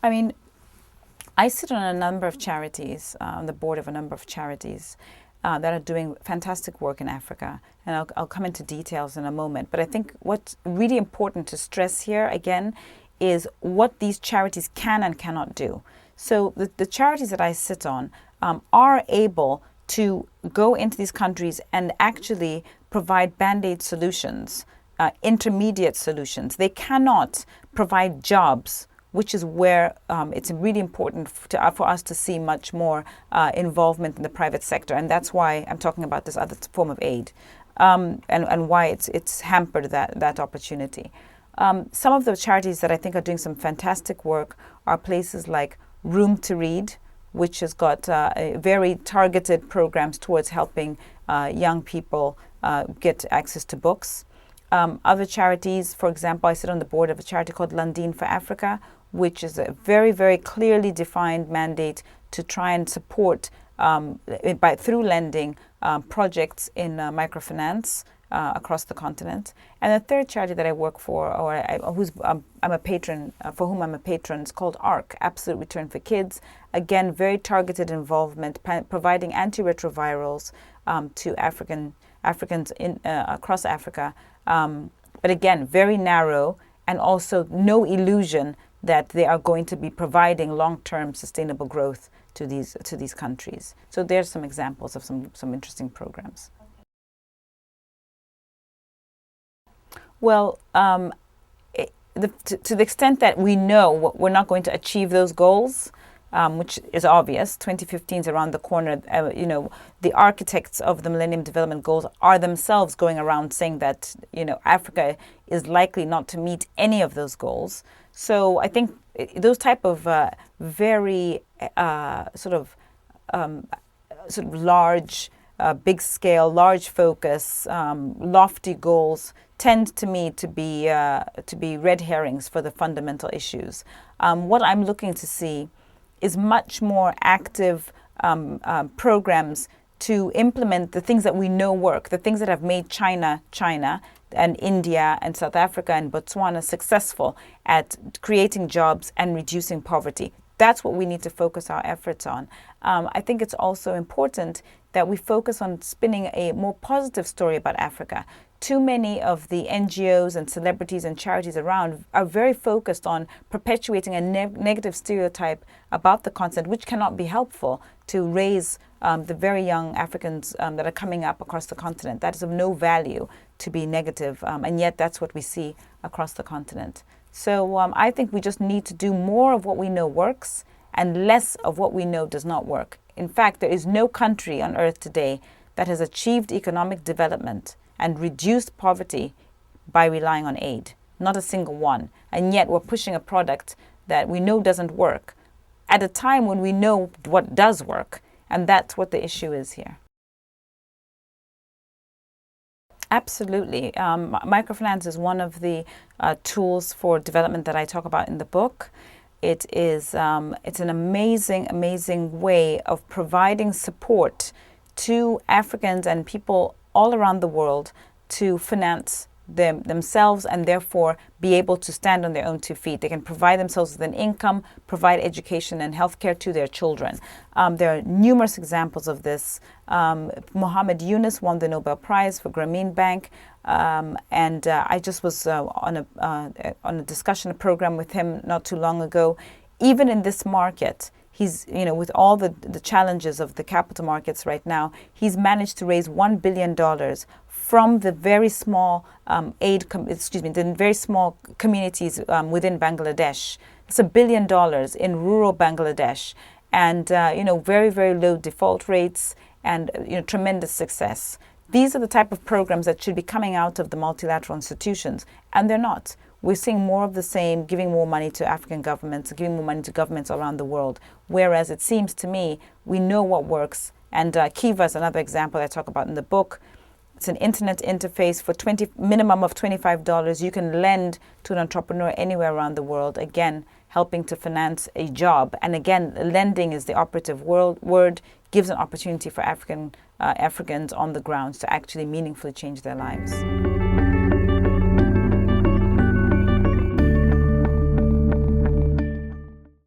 I mean, I sit on a number of charities, on the board of a number of charities that are doing fantastic work in Africa. And I'll come into details in a moment. But I think what's really important to stress here, again, is what these charities can and cannot do. So the charities that I sit on are able to go into these countries and actually provide band-aid solutions, intermediate solutions. They cannot provide jobs, which is where it's really important for us to see much more involvement in the private sector. And that's why I'm talking about this other form of aid, and why it's hampered that opportunity. Some of the charities that I think are doing some fantastic work are places like Room to Read, which has got very targeted programs towards helping young people get access to books. Other charities, for example, I sit on the board of a charity called Lundin for Africa, which is a very, very clearly defined mandate to try and support through lending projects in microfinance across the continent. And the third charity that I work for, I'm a patron, for whom I'm a patron, is called ARC, Absolute Return for Kids. Again, very targeted involvement, providing antiretrovirals to Africans across Africa. But again, very narrow, and also no illusion that they are going to be providing long-term sustainable growth to these countries. So there's some examples of some interesting programs. Well, to the extent that we know we're not going to achieve those goals, which is obvious. 2015 is around the corner. The architects of the Millennium Development Goals are themselves going around saying that, Africa is likely not to meet any of those goals. So I think those type of very sort of large, big scale, large focus, lofty goals tend to me to be red herrings for the fundamental issues. What I'm looking to see is much more active programs to implement the things that we know work, the things that have made China, and India and South Africa and Botswana successful at creating jobs and reducing poverty. That's what we need to focus our efforts on. I think it's also important that we focus on spinning a more positive story about Africa. Too many of the NGOs and celebrities and charities around are very focused on perpetuating a negative stereotype about the continent, which cannot be helpful to raise the very young Africans that are coming up across the continent. That is of no value to be negative, and yet that's what we see across the continent. So I think we just need to do more of what we know works and less of what we know does not work. In fact, there is no country on earth today that has achieved economic development and reduced poverty by relying on aid. Not a single one. And yet we're pushing a product that we know doesn't work at a time when we know what does work. And that's what the issue is here. Absolutely. Microfinance is one of the tools for development that I talk about in the book. It's an amazing, amazing way of providing support to Africans and people all around the world to finance themselves and therefore be able to stand on their own 2 feet. They can provide themselves with an income, provide education and healthcare to their children. There are numerous examples of this. Mohammed Yunus won the Nobel Prize for Grameen Bank, and I just was on a discussion program with him not too long ago. Even in this market, he's, with all the challenges of the capital markets right now, he's managed to raise $1 billion from the very small the very small communities within Bangladesh. It's $1 billion in rural Bangladesh, and very, very low default rates and tremendous success. These are the type of programs that should be coming out of the multilateral institutions, and they're not. We're seeing more of the same, giving more money to African governments, giving more money to governments around the world. Whereas it seems to me, we know what works. And Kiva is another example I talk about in the book. It's an internet interface for minimum of $25. You can lend to an entrepreneur anywhere around the world. Again, helping to finance a job. And again, lending is the operative word, gives an opportunity for Africans on the ground to actually meaningfully change their lives.